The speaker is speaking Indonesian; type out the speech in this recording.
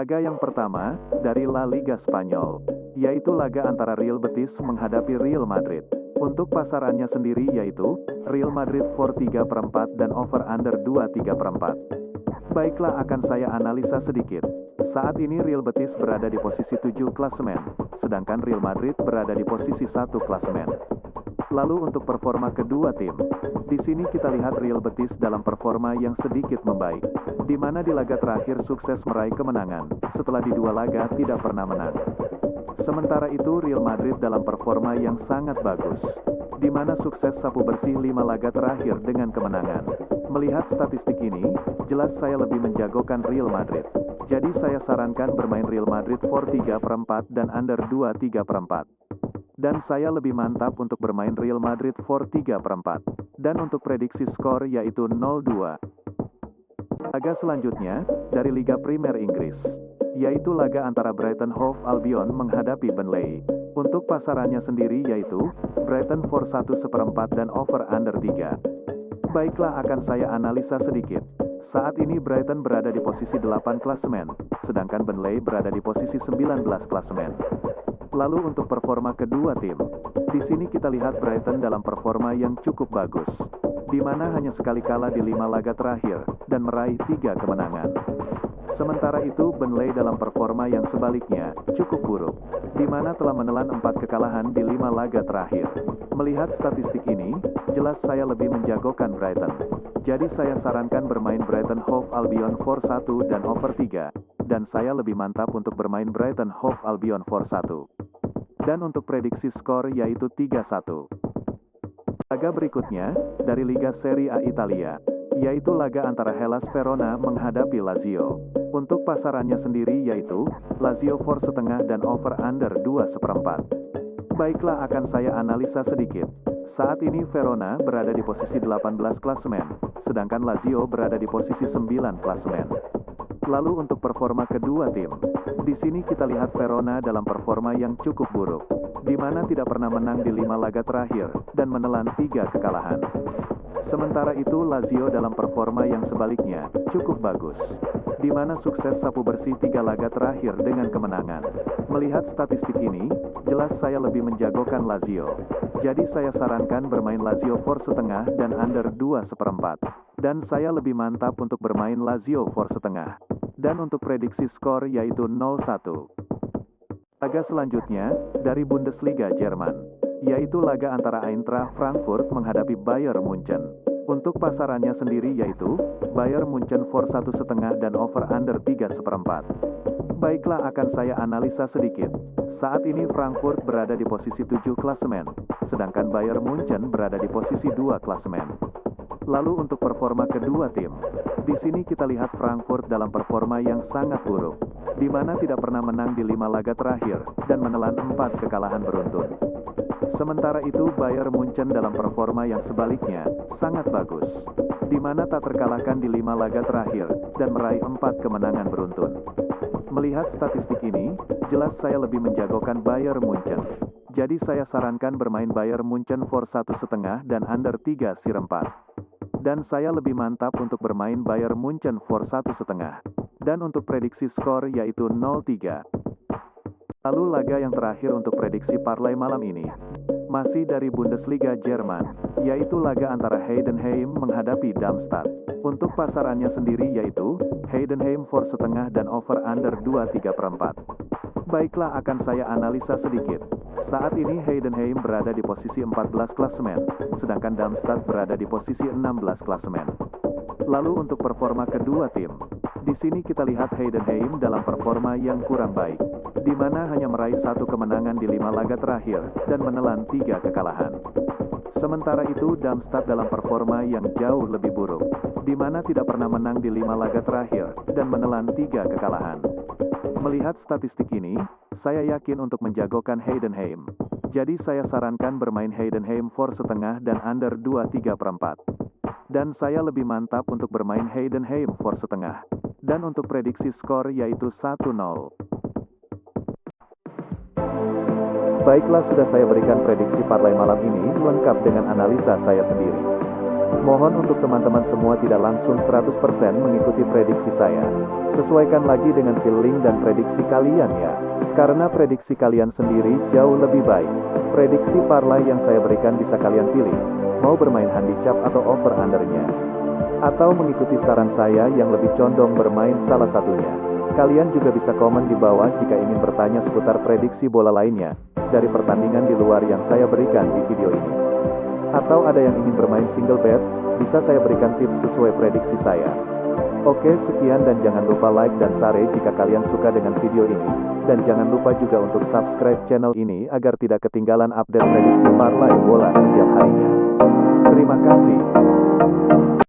Laga yang pertama, dari La Liga Spanyol, yaitu laga antara Real Betis menghadapi Real Madrid. Untuk pasarannya sendiri yaitu, Real Madrid for 3/4 dan over under 2/3. Baiklah, akan saya analisa sedikit. Saat ini Real Betis berada di posisi 7 klasemen, sedangkan Real Madrid berada di posisi 1 klasemen. Lalu untuk performa kedua tim, di sini kita lihat Real Betis dalam performa yang sedikit membaik, di mana di laga terakhir sukses meraih kemenangan, setelah di 2 laga tidak pernah menang. Sementara itu Real Madrid dalam performa yang sangat bagus, di mana sukses sapu bersih 5 laga terakhir dengan kemenangan. Melihat statistik ini, jelas saya lebih menjagokan Real Madrid. Jadi saya sarankan bermain Real Madrid for 3/4 dan under 2/3. Dan saya lebih mantap untuk bermain Real Madrid for 3/4. Dan untuk prediksi skor yaitu 0-2. Laga selanjutnya, dari Liga Premier Inggris, yaitu laga antara Brighton Hove Albion menghadapi Burnley. Untuk pasarannya sendiri yaitu, Brighton for 1/4 dan over under 3. Baiklah, akan saya analisa sedikit. Saat ini Brighton berada di posisi 8 klasemen, sedangkan Burnley berada di posisi 19 klasemen. Lalu untuk performa kedua tim, di sini kita lihat Brighton dalam performa yang cukup bagus, di mana hanya sekali kalah di 5 laga terakhir, dan meraih 3 kemenangan. Sementara itu Burnley dalam performa yang sebaliknya, cukup buruk, di mana telah menelan 4 kekalahan di 5 laga terakhir. Melihat statistik ini, jelas saya lebih menjagokan Brighton. Jadi saya sarankan bermain Brighton Hove Albion for 1 dan over 3, dan saya lebih mantap untuk bermain Brighton Hove Albion for 1. Dan untuk prediksi skor yaitu 3-1. Laga berikutnya, dari Liga Serie A Italia, yaitu laga antara Hellas Verona menghadapi Lazio. Untuk pasarannya sendiri yaitu, Lazio for setengah dan over under 2/4. Baiklah, akan saya analisa sedikit. Saat ini Verona berada di posisi 18 klasemen, sedangkan Lazio berada di posisi 9 klasemen. Lalu untuk performa kedua tim, di sini kita lihat Verona dalam performa yang cukup buruk, di mana tidak pernah menang di 5 laga terakhir, dan menelan 3 kekalahan. Sementara itu Lazio dalam performa yang sebaliknya, cukup bagus, di mana sukses sapu bersih 3 laga terakhir dengan kemenangan. Melihat statistik ini, jelas saya lebih menjagokan Lazio. Jadi saya sarankan bermain Lazio for setengah dan under 2/4. Dan saya lebih mantap untuk bermain Lazio for setengah. Dan untuk prediksi skor yaitu 0-1. Laga selanjutnya, dari Bundesliga Jerman, yaitu laga antara Eintracht Frankfurt menghadapi Bayern Munchen. Untuk pasarannya sendiri yaitu, Bayern Munchen for 1/5 dan over under 3/4. Baiklah, akan saya analisa sedikit. Saat ini Frankfurt berada di posisi 7 klasemen, sedangkan Bayern Munchen berada di posisi 2 klasemen. Lalu untuk performa kedua tim, di sini kita lihat Frankfurt dalam performa yang sangat buruk, di mana tidak pernah menang di 5 laga terakhir, dan menelan 4 kekalahan beruntun. Sementara itu Bayern Munchen dalam performa yang sebaliknya, sangat bagus, di mana tak terkalahkan di 5 laga terakhir, dan meraih 4 kemenangan beruntun. Melihat statistik ini, jelas saya lebih menjagokan Bayern Munchen. Jadi saya sarankan bermain Bayern Munchen for 1/5 dan under 3/4. Dan saya lebih mantap untuk bermain Bayern Munchen for 1/5. Dan untuk prediksi skor yaitu 0-3. Lalu laga yang terakhir untuk prediksi parlay malam ini, masih dari Bundesliga Jerman, yaitu laga antara Heidenheim menghadapi Darmstadt. Untuk pasarannya sendiri yaitu, Heidenheim for setengah dan over under 2/3. Baiklah, akan saya analisa sedikit. Saat ini Heidenheim berada di posisi 14 klasemen, sedangkan Darmstadt berada di posisi 16 klasemen. Lalu untuk performa kedua tim, di sini kita lihat Heidenheim dalam performa yang kurang baik, di mana hanya meraih 1 kemenangan di 5 laga terakhir, dan menelan 3 kekalahan. Sementara itu Darmstadt dalam performa yang jauh lebih buruk, di mana tidak pernah menang di 5 laga terakhir, dan menelan 3 kekalahan. Melihat statistik ini, saya yakin untuk menjagokan Heidenheim. Jadi saya sarankan bermain Heidenheim for setengah dan under 2/3. Dan saya lebih mantap untuk bermain Heidenheim for setengah. Dan untuk prediksi skor yaitu 1-0. Baiklah, sudah saya berikan prediksi parlay malam ini lengkap dengan analisa saya sendiri. Mohon untuk teman-teman semua tidak langsung 100% mengikuti prediksi saya. Sesuaikan lagi dengan feeling dan prediksi kalian ya. Karena prediksi kalian sendiri jauh lebih baik. Prediksi parlay yang saya berikan bisa kalian pilih, mau bermain handicap atau over undernya. Atau mengikuti saran saya yang lebih condong bermain salah satunya. Kalian juga bisa komen di bawah jika ingin bertanya seputar prediksi bola lainnya, dari pertandingan di luar yang saya berikan di video ini. Atau ada yang ingin bermain single bet, bisa saya berikan tips sesuai prediksi saya. Oke, sekian dan jangan lupa like dan share jika kalian suka dengan video ini. Dan jangan lupa juga untuk subscribe channel ini agar tidak ketinggalan update prediksi parlay bola setiap harinya. Terima kasih.